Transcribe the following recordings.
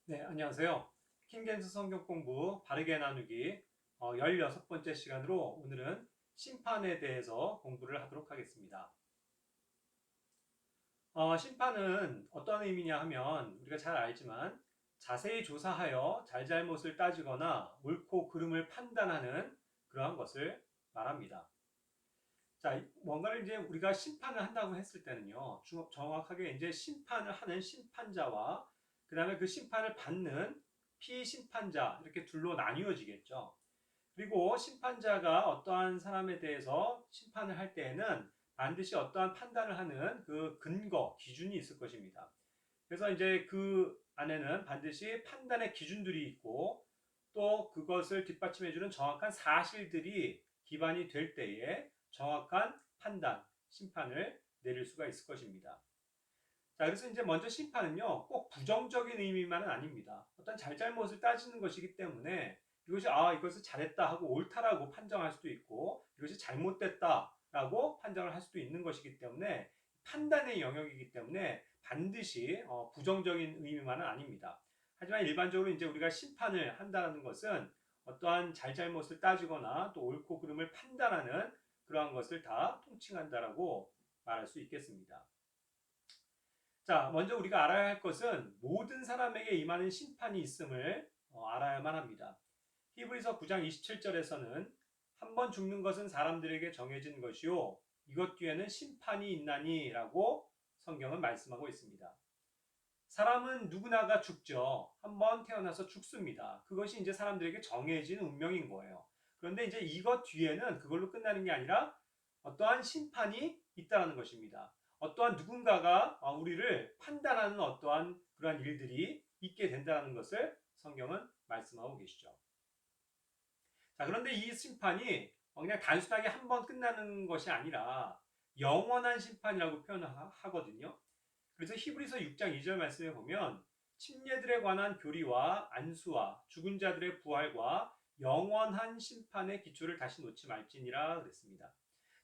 네, 안녕하세요. 킹젠스 성경 공부 바르게 나누기 16번째 시간으로 오늘은 심판에 대해서 공부를 하도록 하겠습니다. 심판은 어떤 의미냐 하면 우리가 잘 알지만 자세히 조사하여 잘잘못을 따지거나 옳고 그름을 판단하는 그러한 것을 말합니다. 자, 뭔가를 이제 우리가 심판을 한다고 했을 때는요, 정확하게 이제 심판을 하는 심판자와 그 다음에 그 심판을 받는 피심판자 이렇게 둘로 나뉘어지겠죠. 그리고 심판자가 어떠한 사람에 대해서 심판을 할 때에는 반드시 어떠한 판단을 하는 그 근거, 기준이 있을 것입니다. 그래서 이제 그 안에는 반드시 판단의 기준들이 있고 또 그것을 뒷받침해주는 정확한 사실들이 기반이 될 때에 정확한 판단, 심판을 내릴 수가 있을 것입니다. 자, 그래서 이제 먼저 심판은요, 꼭 부정적인 의미만은 아닙니다. 어떤 잘잘못을 따지는 것이기 때문에 이것을 잘했다 하고 옳다라고 판정할 수도 있고 이것이 잘못됐다라고 판정을 할 수도 있는 것이기 때문에 판단의 영역이기 때문에 반드시 부정적인 의미만은 아닙니다. 하지만 일반적으로 이제 우리가 심판을 한다는 것은 어떠한 잘잘못을 따지거나 또 옳고 그름을 판단하는 그러한 것을 다 통칭한다라고 말할 수 있겠습니다. 자, 먼저 우리가 알아야 할 것은 모든 사람에게 임하는 심판이 있음을 알아야만 합니다. 히브리서 9장 27절에서는 한 번 죽는 것은 사람들에게 정해진 것이요 이것 뒤에는 심판이 있나니 라고 성경은 말씀하고 있습니다. 사람은 누구나가 죽죠. 한 번 태어나서 죽습니다. 그것이 이제 사람들에게 정해진 운명인 거예요. 그런데 이제 이것 뒤에는 그걸로 끝나는 게 아니라 어떠한 심판이 있다는 것입니다. 어떠한 누군가가 우리를 판단하는 어떠한 그러한 일들이 있게 된다는 것을 성경은 말씀하고 계시죠. 자, 그런데 이 심판이 그냥 단순하게 한 번 끝나는 것이 아니라 영원한 심판이라고 표현하거든요. 그래서 히브리서 6장 2절 말씀에 보면 침례들에 관한 교리와 안수와 죽은 자들의 부활과 영원한 심판의 기초를 다시 놓지 말지니라 그랬습니다.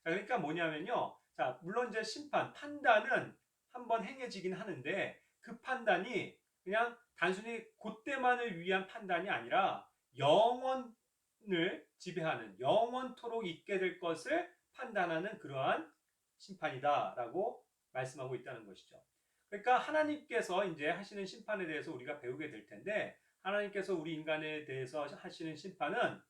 자, 그러니까 뭐냐면요. 자, 물론 이제 심판, 판단은 한번 행해지긴 하는데 그 판단이 그냥 단순히 그때만을 위한 판단이 아니라 영원을 지배하는 영원토록 있게 될 것을 판단하는 그러한 심판이다라고 말씀하고 있다는 것이죠. 그러니까 하나님께서 이제 하시는 심판에 대해서 우리가 배우게 될 텐데 하나님께서 우리 인간에 대해서 하시는 심판은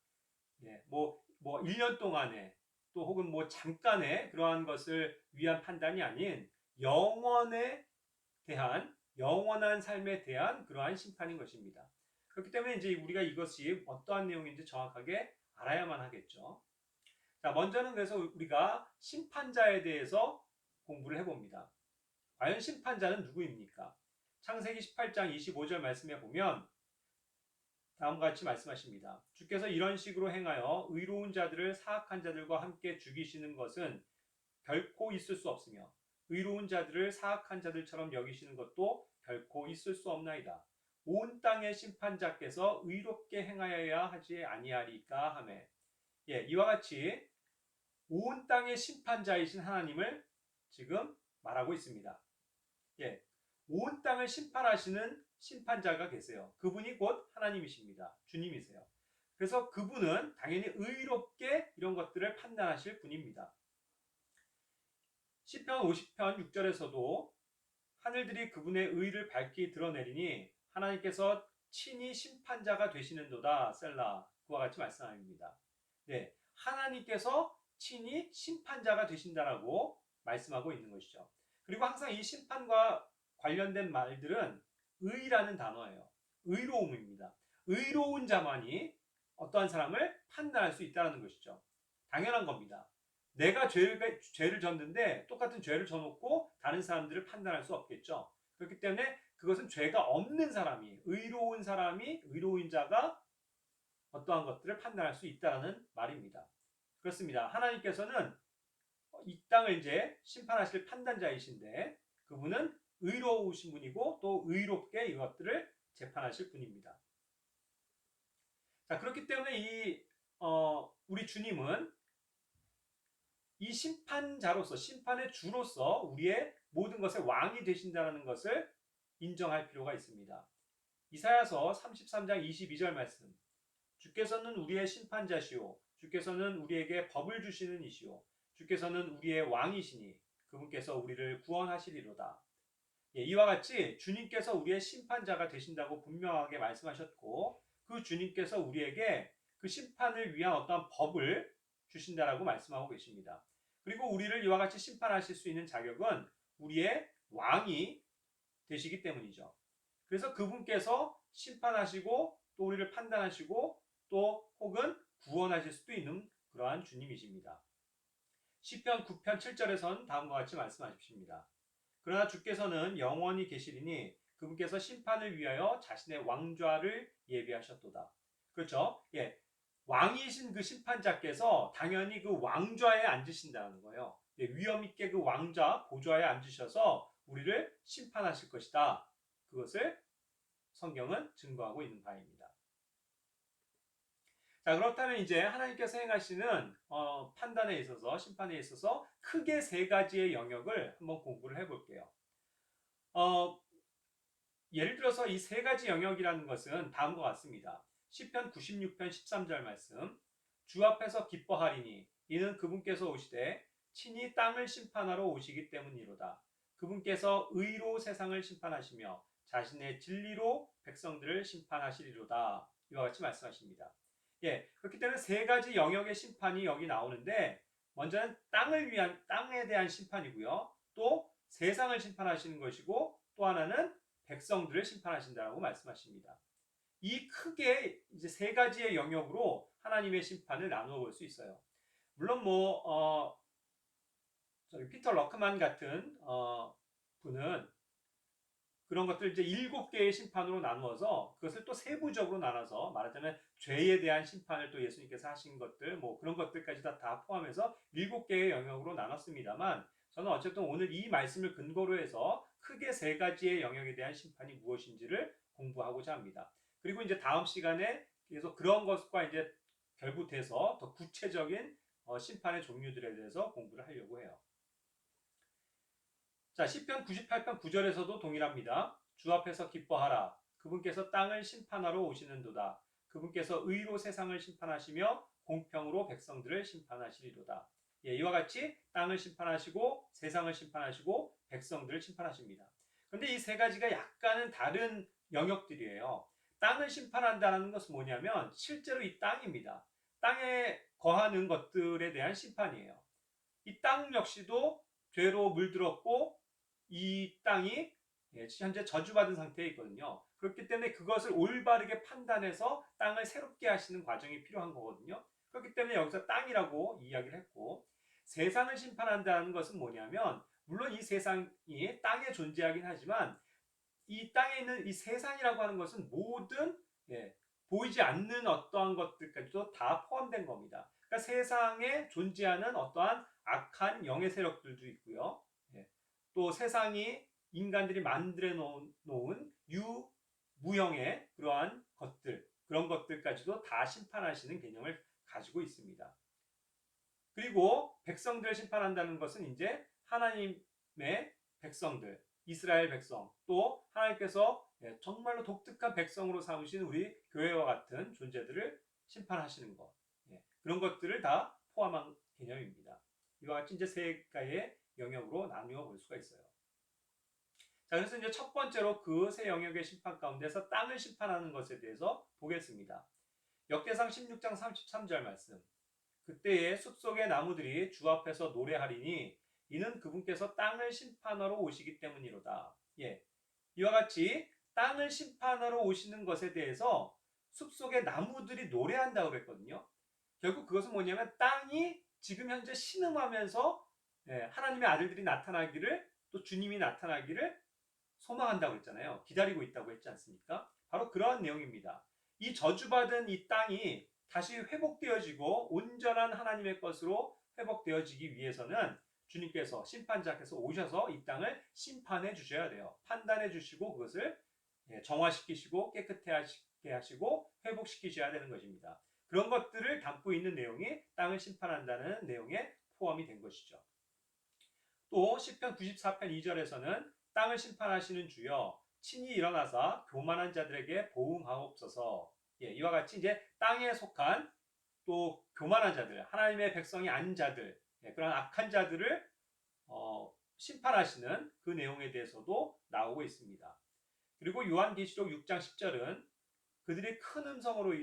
뭐 1년 동안에 또 혹은 뭐 잠깐의 그러한 것을 위한 판단이 아닌 영원에 대한 영원한 삶에 대한 그러한 심판인 것입니다. 그렇기 때문에 이제 우리가 이것이 어떠한 내용인지 정확하게 알아야만 하겠죠. 자, 먼저는 그래서 우리가 심판자에 대해서 공부를 해봅니다. 과연 심판자는 누구입니까? 창세기 18장 25절 말씀에 보면 다음과 같이 말씀하십니다. 주께서 이런 식으로 행하여 의로운 자들을 사악한 자들과 함께 죽이시는 것은 결코 있을 수 없으며 의로운 자들을 사악한 자들처럼 여기시는 것도 결코 있을 수 없나이다. 온 땅의 심판자께서 의롭게 행하여야 하지 아니하리까 하매. 이와 같이 온 땅의 심판자이신 하나님을 지금 말하고 있습니다. 온 땅을 심판하시는 심판자가 계세요. 그분이 곧 하나님이십니다. 주님이세요. 그래서 그분은 당연히 의롭게 이런 것들을 판단하실 분입니다. 시편 50편 6절에서도 하늘들이 그분의 의를 밝히 드러내리니 하나님께서 친히 심판자가 되시는도다 셀라 그와 같이 말씀합니다. 하나님께서 친히 심판자가 되신다라고 말씀하고 있는 것이죠. 그리고 항상 이 심판과 관련된 말들은 의라는 단어예요. 의로움입니다. 의로운 자만이 어떠한 사람을 판단할 수 있다는 것이죠. 당연한 겁니다. 내가 죄를 졌는데 똑같은 죄를 져놓고 다른 사람들을 판단할 수 없겠죠. 그렇기 때문에 그것은 죄가 없는 사람이, 의로운 사람이, 의로운 자가 어떠한 것들을 판단할 수 있다는 말입니다. 그렇습니다. 하나님께서는 이 땅을 이제 심판하실 판단자이신데 그분은 의로우신 분이고 또 의롭게 이것들을 재판하실 분입니다. 자, 그렇기 때문에 우리 주님은 이 심판자로서 심판의 주로서 우리의 모든 것의 왕이 되신다는 것을 인정할 필요가 있습니다. 이사야서 33장 22절 말씀. 주께서는 우리의 심판자시오. 주께서는 우리에게 법을 주시는 이시오. 주께서는 우리의 왕이시니 그분께서 우리를 구원하시리로다. 예, 이와 같이 주님께서 우리의 심판자가 되신다고 분명하게 말씀하셨고 그 주님께서 우리에게 그 심판을 위한 어떠한 법을 주신다라고 말씀하고 계십니다. 그리고 우리를 이와 같이 심판하실 수 있는 자격은 우리의 왕이 되시기 때문이죠. 그래서 그분께서 심판하시고 또 우리를 판단하시고 또 혹은 구원하실 수도 있는 그러한 주님이십니다. 시편 9편 7절에선 다음과 같이 말씀하십니다. 그러나 주께서는 영원히 계시리니 그분께서 심판을 위하여 자신의 왕좌를 예비하셨도다. 그렇죠? 예. 왕이신 그 심판자께서 당연히 그 왕좌에 앉으신다는 거예요. 예, 위엄 있게 그 왕좌 보좌에 앉으셔서 우리를 심판하실 것이다. 그것을 성경은 증거하고 있는 바입니다. 자, 그렇다면 이제 하나님께서 행하시는 판단에 있어서 심판에 있어서 크게 세 가지의 영역을 한번 공부를 해볼게요. 예를 들어서 이 세 가지 영역이라는 것은 다음과 같습니다. 시편 96편 13절 말씀. 주 앞에서 기뻐하리니 이는 그분께서 오시되 친히 땅을 심판하러 오시기 때문이로다. 그분께서 의로 세상을 심판하시며 자신의 진리로 백성들을 심판하시리로다. 이와 같이 말씀하십니다. 예, 그렇기 때문에 세 가지 영역의 심판이 여기 나오는데 먼저는 땅에 대한 심판이고요. 또 세상을 심판하시는 것이고 또 하나는 백성들을 심판하신다고 말씀하십니다. 이 크게 이제 세 가지의 영역으로 하나님의 심판을 나누어 볼 수 있어요. 물론 피터 럭크만 같은 분은 그런 것들 이제 7개의 심판으로 나누어서 그것을 또 세부적으로 나눠서 말하자면 죄에 대한 심판을 또 예수님께서 하신 것들 그런 것들까지 다 포함해서 7개의 영역으로 나눴습니다만 저는 어쨌든 오늘 이 말씀을 근거로 해서 크게 세 가지의 영역에 대한 심판이 무엇인지를 공부하고자 합니다. 그리고 이제 다음 시간에 계속 그런 것과 이제 결부돼서 더 구체적인 심판의 종류들에 대해서 공부를 하려고 해요. 자, 시편 98편 9절에서도 동일합니다. 주 앞에서 기뻐하라. 그분께서 땅을 심판하러 오시는도다. 그분께서 의로 세상을 심판하시며 공평으로 백성들을 심판하시리로다. 예, 이와 같이 땅을 심판하시고 세상을 심판하시고 백성들을 심판하십니다. 그런데 이 세 가지가 약간은 다른 영역들이에요. 땅을 심판한다는 것은 뭐냐면 실제로 이 땅입니다. 땅에 거하는 것들에 대한 심판이에요. 이 땅 역시도 죄로 물들었고 이 땅이 현재 저주받은 상태에 있거든요. 그렇기 때문에 그것을 올바르게 판단해서 땅을 새롭게 하시는 과정이 필요한 거거든요. 그렇기 때문에 여기서 땅이라고 이야기를 했고 세상을 심판한다는 것은 뭐냐면 물론 이 세상이 땅에 존재하긴 하지만 이 땅에 있는 이 세상이라고 하는 것은 모든 보이지 않는 어떠한 것들까지도 다 포함된 겁니다. 그러니까 세상에 존재하는 어떠한 악한 영의 세력들도 있고요. 또 세상이 인간들이 만들어 놓은 무형의 그러한 것들, 그런 것들까지도 다 심판하시는 개념을 가지고 있습니다. 그리고 백성들을 심판한다는 것은 이제 하나님의 백성들, 이스라엘 백성, 또 하나님께서 정말로 독특한 백성으로 삼으신 우리 교회와 같은 존재들을 심판하시는 것, 그런 것들을 다 포함한 개념입니다. 이와 같이 이제 세 가지의 영역으로 나누어 볼 수가 있어요. 자, 그래서 이제 첫 번째로 그 세 영역의 심판 가운데서 땅을 심판하는 것에 대해서 보겠습니다. 역대상 16장 33절 말씀. 그때에 숲속의 나무들이 주 앞에서 노래하리니 이는 그분께서 땅을 심판하러 오시기 때문이로다. 예, 이와 같이 땅을 심판하러 오시는 것에 대해서 숲속의 나무들이 노래한다고 그랬거든요. 결국 그것은 뭐냐면 땅이 지금 현재 신음하면서 하나님의 아들들이 나타나기를 또 주님이 나타나기를 소망한다고 했잖아요. 기다리고 있다고 했지 않습니까? 바로 그러한 내용입니다. 이 저주받은 이 땅이 다시 회복되어지고 온전한 하나님의 것으로 회복되어지기 위해서는 주님께서 심판자께서 오셔서 이 땅을 심판해 주셔야 돼요. 판단해 주시고 그것을 정화시키시고 깨끗하게 하시고 회복시키셔야 되는 것입니다. 그런 것들을 담고 있는 내용이 땅을 심판한다는 내용에 포함이 된 것이죠. 또 시편 94편 2절에서는 땅을 심판하시는 주여 친히 일어나사 교만한 자들에게 보응하옵소서. 예, 이와 같이 이제 땅에 속한 또 교만한 자들, 하나님의 백성이 아닌 자들, 예, 그런 악한 자들을 심판하시는 그 내용에 대해서도 나오고 있습니다. 그리고 요한계시록 6장 10절은 그들이 큰 음성으로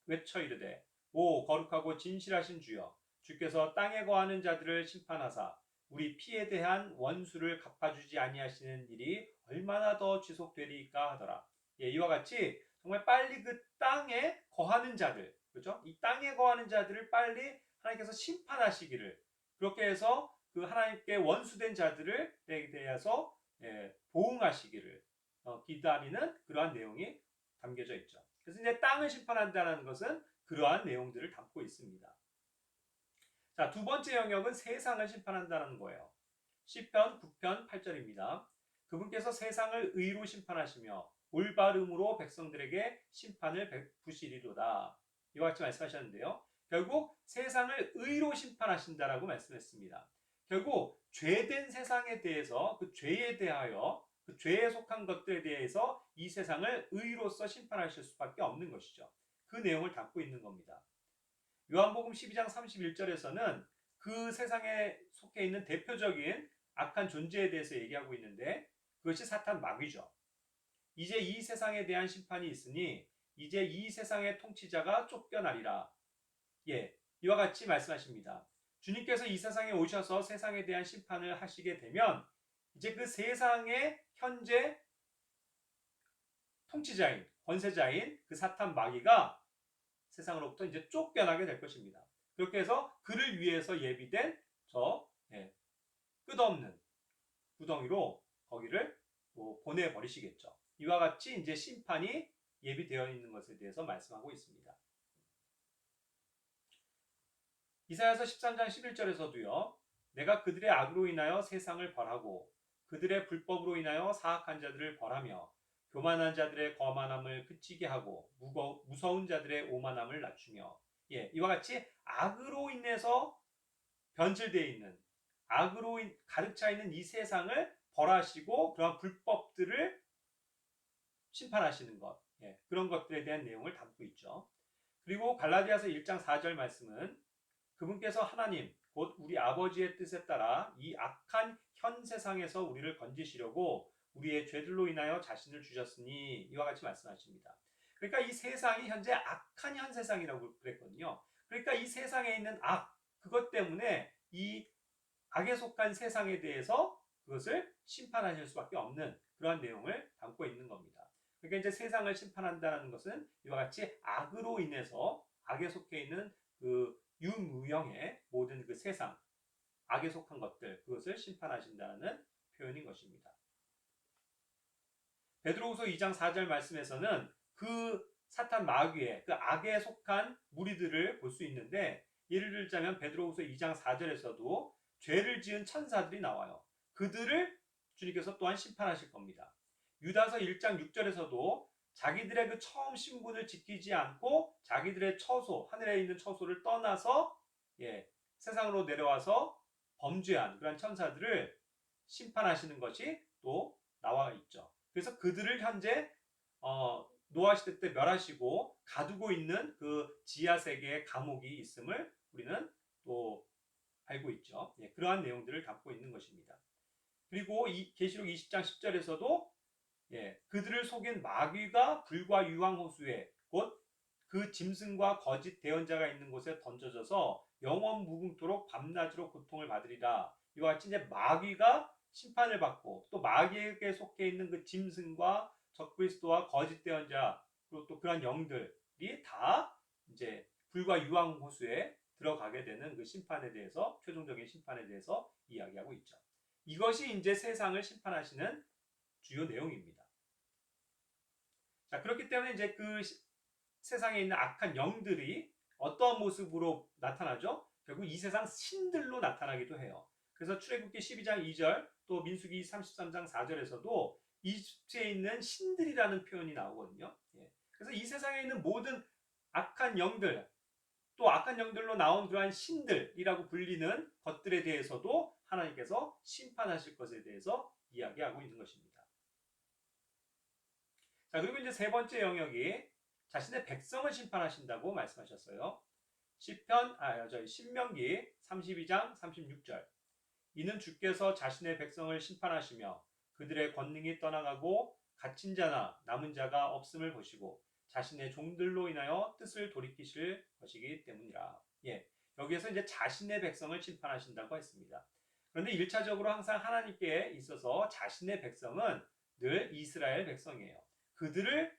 외쳐 이르되 오 거룩하고 진실하신 주여 주께서 땅에 거하는 자들을 심판하사 우리 피에 대한 원수를 갚아주지 아니하시는 일이 얼마나 더 지속되리까 하더라. 예, 이와 같이 정말 빨리 그 땅에 거하는 자들, 그렇죠? 이 땅에 거하는 자들을 빨리 하나님께서 심판하시기를, 그렇게 해서 그 하나님께 원수된 자들을 대해서 보응하시기를 기다리는 그러한 내용이 담겨져 있죠. 그래서 이제 땅을 심판한다는 것은 그러한 내용들을 담고 있습니다. 자, 두 번째 영역은 세상을 심판한다는 거예요. 시편 9편 8절입니다. 그분께서 세상을 의로 심판하시며 올바름으로 백성들에게 심판을 베푸시리로다. 이와 같이 말씀하셨는데요. 결국 세상을 의로 심판하신다라고 말씀했습니다. 결국 죄된 세상에 대해서 그 죄에 대하여 그 죄에 속한 것들에 대해서 이 세상을 의로서 심판하실 수밖에 없는 것이죠. 그 내용을 담고 있는 겁니다. 요한복음 12장 31절에서는 그 세상에 속해 있는 대표적인 악한 존재에 대해서 얘기하고 있는데 그것이 사탄 마귀죠. 이제 이 세상에 대한 심판이 있으니 이제 이 세상의 통치자가 쫓겨나리라. 예, 이와 같이 말씀하십니다. 주님께서 이 세상에 오셔서 세상에 대한 심판을 하시게 되면 이제 그 세상의 현재 통치자인, 권세자인 그 사탄 마귀가 세상으로부터 이제 쫓겨나게 될 것입니다. 그렇게 해서 그를 위해서 예비된 저 끝없는 구덩이로 거기를 보내버리시겠죠. 이와 같이 이제 심판이 예비되어 있는 것에 대해서 말씀하고 있습니다. 이사야서 13장 11절에서도요. 내가 그들의 악으로 인하여 세상을 벌하고 그들의 불법으로 인하여 사악한 자들을 벌하며 교만한 자들의 거만함을 그치게 하고 무서운 자들의 오만함을 낮추며 예, 이와 같이 악으로 인해서 변질되어 있는 악으로 가득 차 있는 이 세상을 벌하시고 그런 불법들을 심판하시는 것 예, 그런 것들에 대한 내용을 담고 있죠. 그리고 갈라디아서 1장 4절 말씀은 그분께서 하나님 곧 우리 아버지의 뜻에 따라 이 악한 현 세상에서 우리를 건지시려고 우리의 죄들로 인하여 자신을 주셨으니 이와 같이 말씀하십니다. 그러니까 이 세상이 현재 악한 현 세상이라고 그랬거든요. 그러니까 이 세상에 있는 악 그것 때문에 이 악에 속한 세상에 대해서 그것을 심판하실 수밖에 없는 그러한 내용을 담고 있는 겁니다. 그러니까 이제 세상을 심판한다는 것은 이와 같이 악으로 인해서 악에 속해 있는 그 유무형의 모든 그 세상, 악에 속한 것들, 그것을 심판하신다는 표현인 것입니다. 베드로후서 2장 4절 말씀에서는 그 사탄 마귀의 그 악에 속한 무리들을 볼 수 있는데 예를 들자면 베드로후서 2장 4절에서도 죄를 지은 천사들이 나와요. 그들을 주님께서 또한 심판하실 겁니다. 유다서 1장 6절에서도 자기들의 그 처음 신분을 지키지 않고 자기들의 처소, 하늘에 있는 처소를 떠나서 세상으로 내려와서 범죄한 그런 천사들을 심판하시는 것이 또 나와 있죠. 그래서 그들을 현재 노아 시대 때 멸하시고 가두고 있는 그 지하 세계의 감옥이 있음을 우리는 또 알고 있죠. 그러한 내용들을 담고 있는 것입니다. 그리고 이 계시록 20장 10절에서도 그들을 속인 마귀가 불과 유황호수에 곧 그 짐승과 거짓 대언자가 있는 곳에 던져져서 영원 무궁토록 밤낮으로 고통을 받으리라. 이와 같이 이제 마귀가 심판을 받고 또 마귀에게 속해 있는 그 짐승과 적그리스도와 거짓 대언자 그리고 또 그런 영들이 다 이제 불과 유황호수에 들어가게 되는 그 심판에 대해서 최종적인 심판에 대해서 이야기하고 있죠. 이것이 이제 세상을 심판하시는 주요 내용입니다. 자, 그렇기 때문에 이제 그 세상에 있는 악한 영들이 어떤 모습으로 나타나죠? 결국 이 세상 신들로 나타나기도 해요. 그래서 출애굽기 12장 2절 또 민수기 33장 4절에서도 이집트에 있는 신들이라는 표현이 나오거든요. 그래서 이 세상에 있는 모든 악한 영들 또 악한 영들로 나온 그러한 신들이라고 불리는 것들에 대해서도 하나님께서 심판하실 것에 대해서 이야기하고 있는 것입니다. 자, 그리고 이제 세 번째 영역이 자신의 백성을 심판하신다고 말씀하셨어요. 신명기 32장 36절. 이는 주께서 자신의 백성을 심판하시며 그들의 권능이 떠나가고 갇힌 자나 남은 자가 없음을 보시고 자신의 종들로 인하여 뜻을 돌이키실 것이기 때문이라. 여기에서 이제 자신의 백성을 심판하신다고 했습니다. 그런데 1차적으로 항상 하나님께 있어서 자신의 백성은 늘 이스라엘 백성이에요. 그들을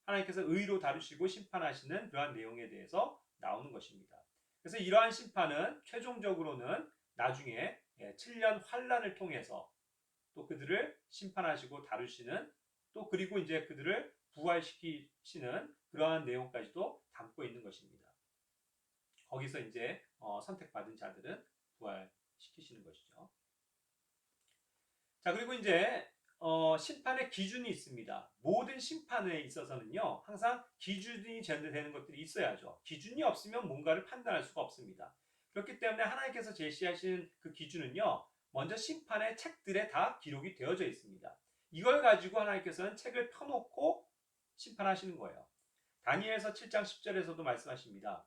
하나님께서 의로 다루시고 심판하시는 그러한 내용에 대해서 나오는 것입니다. 그래서 이러한 심판은 최종적으로는 나중에 7년 환란을 통해서 또 그들을 심판하시고 다루시는, 또 그리고 이제 그들을 부활시키시는 그러한 내용까지도 담고 있는 것입니다. 거기서 이제 선택받은 자들은 부활시키시는 것이죠. 자, 그리고 이제 심판의 기준이 있습니다. 모든 심판에 있어서는요, 항상 기준이 되는 것들이 있어야죠. 기준이 없으면 뭔가를 판단할 수가 없습니다. 그렇기 때문에 하나님께서 제시하신 그 기준은요, 먼저 심판의 책들에 다 기록이 되어져 있습니다. 이걸 가지고 하나님께서는 책을 펴놓고 심판하시는 거예요. 다니엘서 7장 10절에서도 말씀하십니다.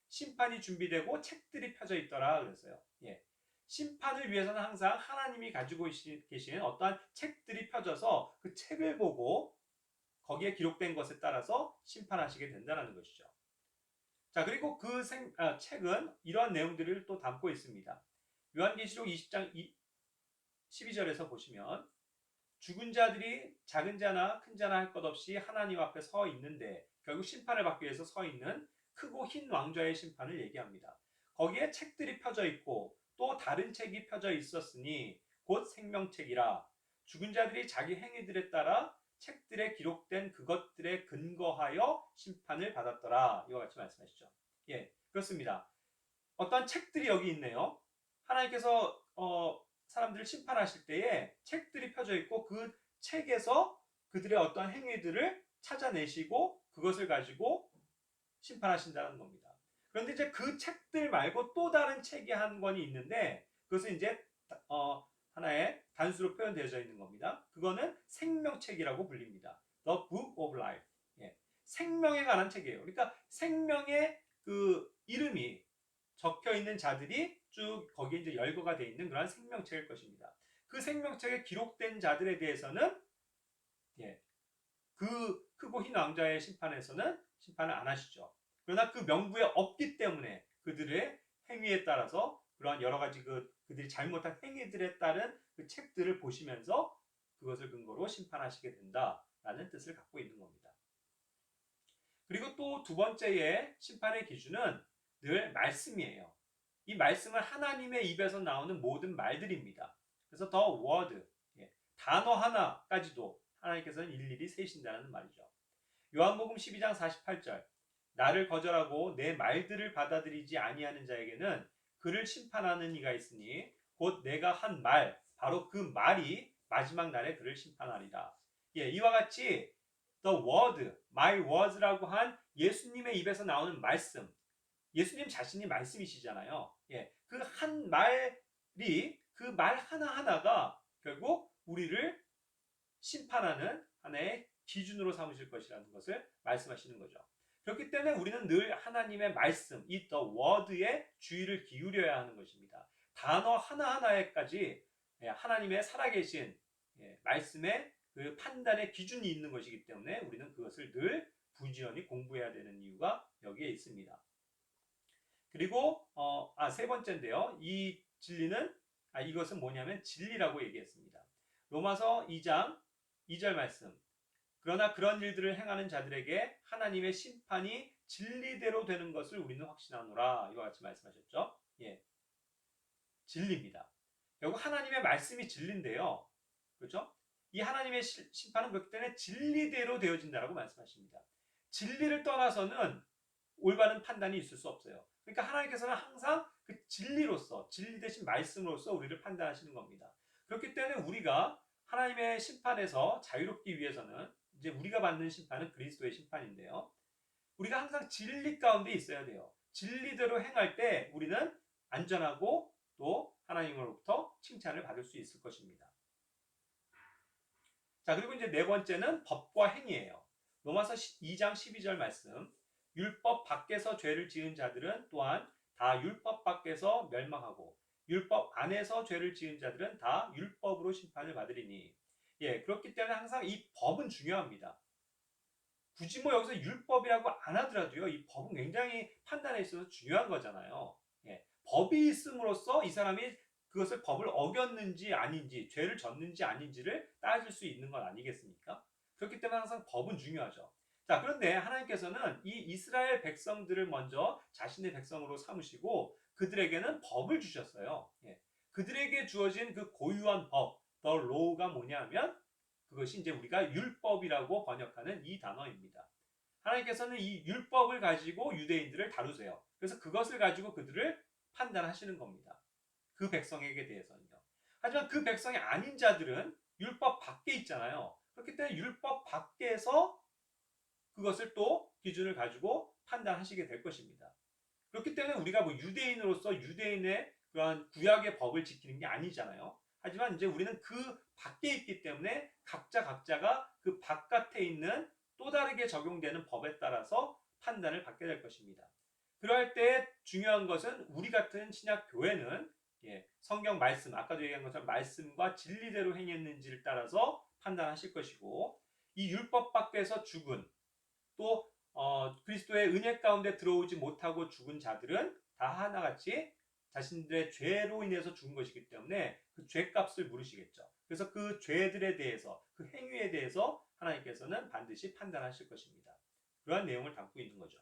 심판이 준비되고 책들이 펴져 있더라 그랬어요. 심판을 위해서는 항상 하나님이 가지고 계신 어떠한 책들이 펴져서 그 책을 보고 거기에 기록된 것에 따라서 심판하시게 된다는 것이죠. 자, 그리고 그 책은 이러한 내용들을 또 담고 있습니다. 요한계시록 20장 12절에서 보시면 죽은 자들이 작은 자나 큰 자나 할 것 없이 하나님 앞에 서 있는데, 결국 심판을 받기 위해서 서 있는 크고 흰 왕좌의 심판을 얘기합니다. 거기에 책들이 펴져 있고 또 다른 책이 펴져 있었으니 곧 생명책이라. 죽은 자들이 자기 행위들에 따라 책들에 기록된 그것들에 근거하여 심판을 받았더라. 이와 같이 말씀하시죠. 그렇습니다. 어떤 책들이 여기 있네요. 하나님께서 사람들을 심판하실 때에 책들이 펴져 있고 그 책에서 그들의 어떤 행위들을 찾아내시고 그것을 가지고 심판하신다는 겁니다. 그런데 이제 그 책들 말고 또 다른 책이 한 권이 있는데 그것은 이제 하나의 단수로 표현되어져 있는 겁니다. 그거는 생명책이라고 불립니다. The Book of Life. 생명에 관한 책이에요. 그러니까 생명의 그 이름이 적혀 있는 자들이 쭉 거기에 이제 열거가 되어 있는 그런 생명책일 것입니다. 그 생명책에 기록된 자들에 대해서는 그 크고 흰 왕좌의 심판에서는 심판을 안 하시죠. 그러나 그 명부에 없기 때문에 그들의 행위에 따라서 그러한 여러 가지 그들이 잘못한 행위들에 따른 그 책들을 보시면서 그것을 근거로 심판하시게 된다라는 뜻을 갖고 있는 겁니다. 그리고 또 두 번째의 심판의 기준은 늘 말씀이에요. 이 말씀은 하나님의 입에서 나오는 모든 말들입니다. 그래서 더 워드, 단어 하나까지도 하나님께서는 일일이 세신다는 말이죠. 요한복음 12장 48절. 나를 거절하고 내 말들을 받아들이지 아니하는 자에게는 그를 심판하는 이가 있으니 곧 내가 한 말, 바로 그 말이 마지막 날에 그를 심판하리라. 이와 같이 the word, my words라고 한 예수님의 입에서 나오는 말씀, 예수님 자신이 말씀이시잖아요. 그 한 말이, 그 말 하나하나가 결국 우리를 심판하는 하나의 기준으로 삼으실 것이라는 것을 말씀하시는 거죠. 그렇기 때문에 우리는 늘 하나님의 말씀, 이 the word에 주의를 기울여야 하는 것입니다. 단어 하나하나에까지 하나님의 살아계신 말씀의 그 판단의 기준이 있는 것이기 때문에 우리는 그것을 늘 부지런히 공부해야 되는 이유가 여기에 있습니다. 그리고 세 번째인데요. 이 진리는 이것은 뭐냐면 진리라고 얘기했습니다. 로마서 2장 2절 말씀. 그러나 그런 일들을 행하는 자들에게 하나님의 심판이 진리대로 되는 것을 우리는 확신하노라. 이와 같이 말씀하셨죠. 진리입니다. 결국 하나님의 말씀이 진리인데요. 그렇죠? 이 하나님의 심판은 그렇기 때문에 진리대로 되어진다라고 말씀하십니다. 진리를 떠나서는 올바른 판단이 있을 수 없어요. 그러니까 하나님께서는 항상 그 진리로서, 진리 대신 말씀으로서 우리를 판단하시는 겁니다. 그렇기 때문에 우리가 하나님의 심판에서 자유롭기 위해서는 이제 우리가 받는 심판은 그리스도의 심판인데요. 우리가 항상 진리 가운데 있어야 돼요. 진리대로 행할 때 우리는 안전하고 또 하나님으로부터 칭찬을 받을 수 있을 것입니다. 자, 그리고 이제 네 번째는 법과 행위예요. 로마서 2장 12절 말씀. 율법 밖에서 죄를 지은 자들은 또한 다 율법 밖에서 멸망하고 율법 안에서 죄를 지은 자들은 다 율법으로 심판을 받으리니. 예, 그렇기 때문에 항상 이 법은 중요합니다. 굳이 뭐 여기서 율법이라고 안 하더라도요, 이 법은 굉장히 판단에 있어서 중요한 거잖아요. 예, 법이 있음으로써 이 사람이 그것을 법을 어겼는지 아닌지, 죄를 졌는지 아닌지를 따질 수 있는 건 아니겠습니까? 그렇기 때문에 항상 법은 중요하죠. 자, 그런데 하나님께서는 이 이스라엘 백성들을 먼저 자신의 백성으로 삼으시고 그들에게는 법을 주셨어요. 예, 그들에게 주어진 그 고유한 법, the law가 뭐냐면 그것이 이제 우리가 율법이라고 번역하는 이 단어입니다. 하나님께서는 이 율법을 가지고 유대인들을 다루세요. 그래서 그것을 가지고 그들을 판단하시는 겁니다. 그 백성에게 대해서는요. 하지만 그 백성이 아닌 자들은 율법 밖에 있잖아요. 그렇기 때문에 율법 밖에서 그것을 또 기준을 가지고 판단하시게 될 것입니다. 그렇기 때문에 우리가 뭐 유대인으로서 유대인의 그러한 구약의 법을 지키는 게 아니잖아요. 하지만 이제 우리는 그 밖에 있기 때문에 각자가 그 바깥에 있는 또 다르게 적용되는 법에 따라서 판단을 받게 될 것입니다. 그럴 때 중요한 것은 우리 같은 신약 교회는 성경 말씀, 아까도 얘기한 것처럼 말씀과 진리대로 행했는지를 따라서 판단하실 것이고, 이 율법 밖에서 죽은 또 그리스도의 은혜 가운데 들어오지 못하고 죽은 자들은 다 하나같이 자신들의 죄로 인해서 죽은 것이기 때문에 그 죄값을 물으시겠죠. 그래서 그 죄들에 대해서, 그 행위에 대해서 하나님께서는 반드시 판단하실 것입니다. 그러한 내용을 담고 있는 거죠.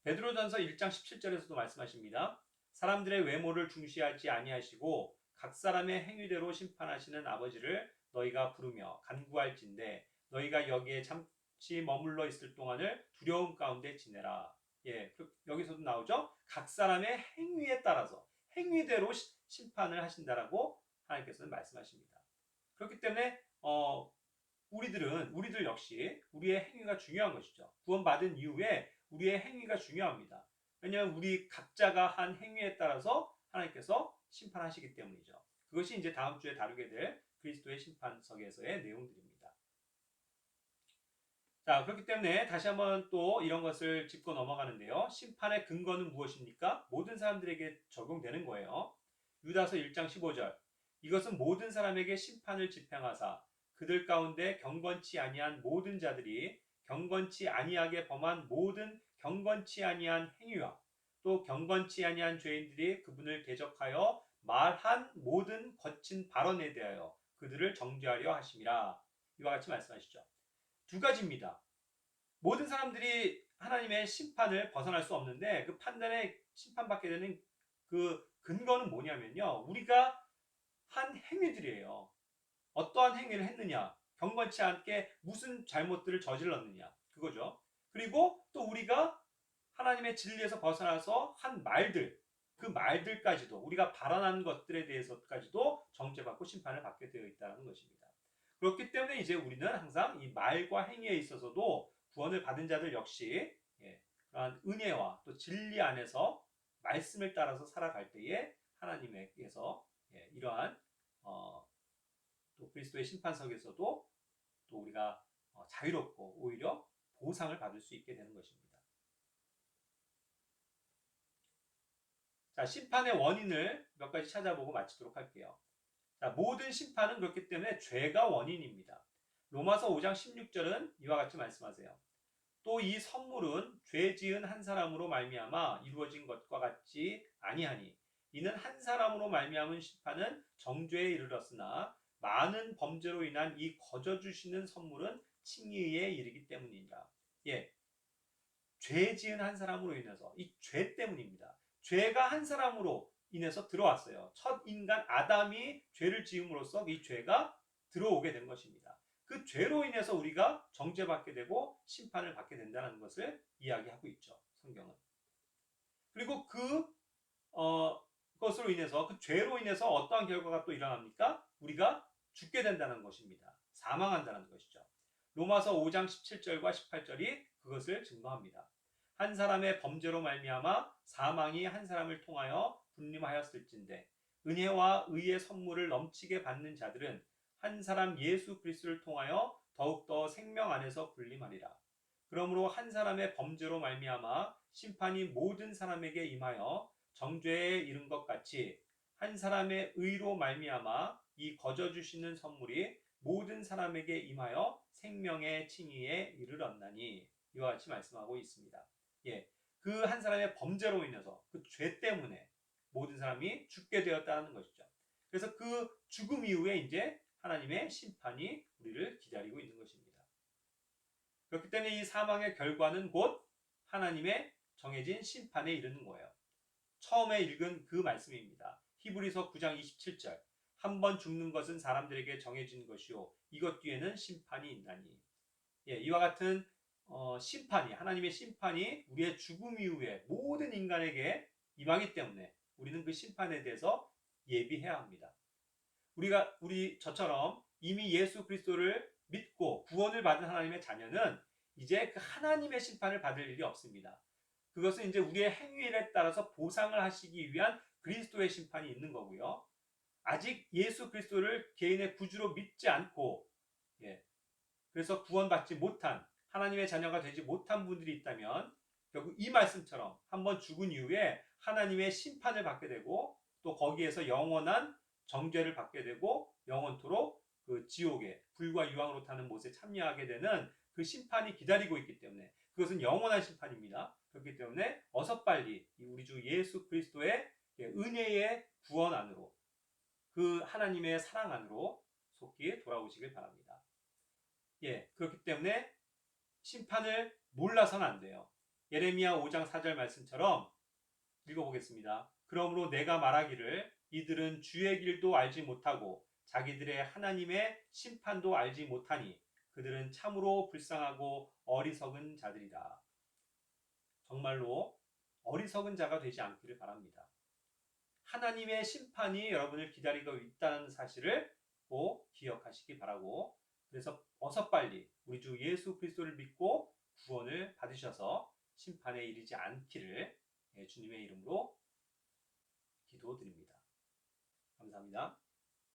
베드로전서 1장 17절에서도 말씀하십니다. 사람들의 외모를 중시하지 아니하시고 각 사람의 행위대로 심판하시는 아버지를 너희가 부르며 간구할진대 너희가 여기에 잠시 머물러 있을 동안을 두려움 가운데 지내라. 예, 여기서도 나오죠. 각 사람의 행위에 따라서 행위대로 심판을 하신다라고 하나님께서는 말씀하십니다. 그렇기 때문에 우리들 역시 우리의 행위가 중요한 것이죠. 구원받은 이후에 우리의 행위가 중요합니다. 왜냐하면 우리 각자가 한 행위에 따라서 하나님께서 심판하시기 때문이죠. 그것이 이제 다음 주에 다루게 될 그리스도의 심판석에서의 내용들입니다. 자, 그렇기 때문에 다시 한번 또 이런 것을 짚고 넘어가는데요. 심판의 근거는 무엇입니까? 모든 사람들에게 적용되는 거예요. 유다서 1장 15절. 이것은 모든 사람에게 심판을 집행하사 그들 가운데 경건치 아니한 모든 자들이 경건치 아니하게 범한 모든 경건치 아니한 행위와 또 경건치 아니한 죄인들이 그분을 대적하여 말한 모든 거친 발언에 대하여 그들을 정죄하려 하심이라. 이와 같이 말씀하시죠. 두 가지입니다. 모든 사람들이 하나님의 심판을 벗어날 수 없는데 그 판단에 심판받게 되는 그 근거는 뭐냐면요. 우리가 한 행위들이에요. 어떠한 행위를 했느냐, 경건치 않게 무슨 잘못들을 저질렀느냐, 그거죠. 그리고 또 우리가 하나님의 진리에서 벗어나서 한 말들, 그 말들까지도 우리가 발언한 것들에 대해서까지도 정죄받고 심판을 받게 되어 있다는 것입니다. 그렇기 때문에 이제 우리는 항상 이 말과 행위에 있어서도 구원을 받은 자들 역시 그러한 은혜와 또 진리 안에서 말씀을 따라서 살아갈 때에 하나님에게서 이러한 또 그리스도의 심판석에서도 또 우리가 자유롭고 오히려 보상을 받을 수 있게 되는 것입니다. 자, 심판의 원인을 몇 가지 찾아보고 마치도록 할게요. 자, 모든 심판은 그렇기 때문에 죄가 원인입니다. 로마서 5장 16절은 이와 같이 말씀하세요. 또 이 선물은 죄 지은 한 사람으로 말미암아 이루어진 것과 같지 아니하니 이는 한 사람으로 말미암은 심판은 정죄에 이르렀으나 많은 범죄로 인한 이 거저 주시는 선물은 칭의에 이르기 때문이니라. 예, 죄 지은 한 사람으로 인해서 이 죄 때문입니다. 죄가 한 사람으로 인해서 들어왔어요. 첫 인간 아담이 죄를 지음으로써 이 죄가 들어오게 된 것입니다. 그 죄로 인해서 우리가 정죄받게 되고 심판을 받게 된다는 것을 이야기하고 있죠. 성경은. 그리고 그것으로 인해서 그 죄로 인해서 어떠한 결과가 또 일어납니까? 우리가 죽게 된다는 것입니다. 사망한다는 것이죠. 로마서 5장 17절과 18절이 그것을 증거합니다. 한 사람의 범죄로 말미암아 사망이 한 사람을 통하여 군림하였을진데 은혜와 의의 선물을 넘치게 받는 자들은 한 사람 예수 그리스도를 통하여 더욱더 생명 안에서 군림하리라. 그러므로 한 사람의 범죄로 말미암아 심판이 모든 사람에게 임하여 정죄에 이른 것 같이 한 사람의 의로 말미암아 이 거저 주시는 선물이 모든 사람에게 임하여 생명의 칭의에 이르렀나니. 이와 같이 말씀하고 있습니다. 예, 그 한 사람의 범죄로 인해서 그 죄 때문에 모든 사람이 죽게 되었다는 것이죠. 그래서 그 죽음 이후에 이제 하나님의 심판이 우리를 기다리고 있는 것입니다. 그렇기 때문에 이 사망의 결과는 곧 하나님의 정해진 심판에 이르는 거예요. 처음에 읽은 그 말씀입니다. 히브리서 9장 27절. 한 번 죽는 것은 사람들에게 정해진 것이요 이것 뒤에는 심판이 있나니. 예, 이와 같은 심판이, 하나님의 심판이 우리의 죽음 이후에 모든 인간에게 임하기 때문에 우리는 그 심판에 대해서 예비해야 합니다. 저처럼 이미 예수 그리스도를 믿고 구원을 받은 하나님의 자녀는 이제 그 하나님의 심판을 받을 일이 없습니다. 그것은 이제 우리의 행위에 따라서 보상을 하시기 위한 그리스도의 심판이 있는 거고요. 아직 예수 그리스도를 개인의 구주로 믿지 않고, 예, 그래서 구원받지 못한 하나님의 자녀가 되지 못한 분들이 있다면 결국 이 말씀처럼 한번 죽은 이후에 하나님의 심판을 받게 되고 또 거기에서 영원한 정죄를 받게 되고 영원토록 그 지옥에 불과 유황으로 타는 못에 참여하게 되는 그 심판이 기다리고 있기 때문에 그것은 영원한 심판입니다. 그렇기 때문에 어서 빨리 우리 주 예수 그리스도의 은혜의 구원 안으로 그 하나님의 사랑 안으로 속히 돌아오시길 바랍니다. 예, 그렇기 때문에 심판을 몰라서는 안 돼요. 예레미야 5장 4절 말씀처럼 읽어보겠습니다. 그러므로 내가 말하기를 이들은 주의 길도 알지 못하고 자기들의 하나님의 심판도 알지 못하니 그들은 참으로 불쌍하고 어리석은 자들이다. 정말로 어리석은 자가 되지 않기를 바랍니다. 하나님의 심판이 여러분을 기다리고 있다는 사실을 꼭 기억하시기 바라고, 그래서 어서 빨리 우리 주 예수 그리스도를 믿고 구원을 받으셔서 심판에 이르지 않기를 주님의 이름으로 기도드립니다. 감사합니다.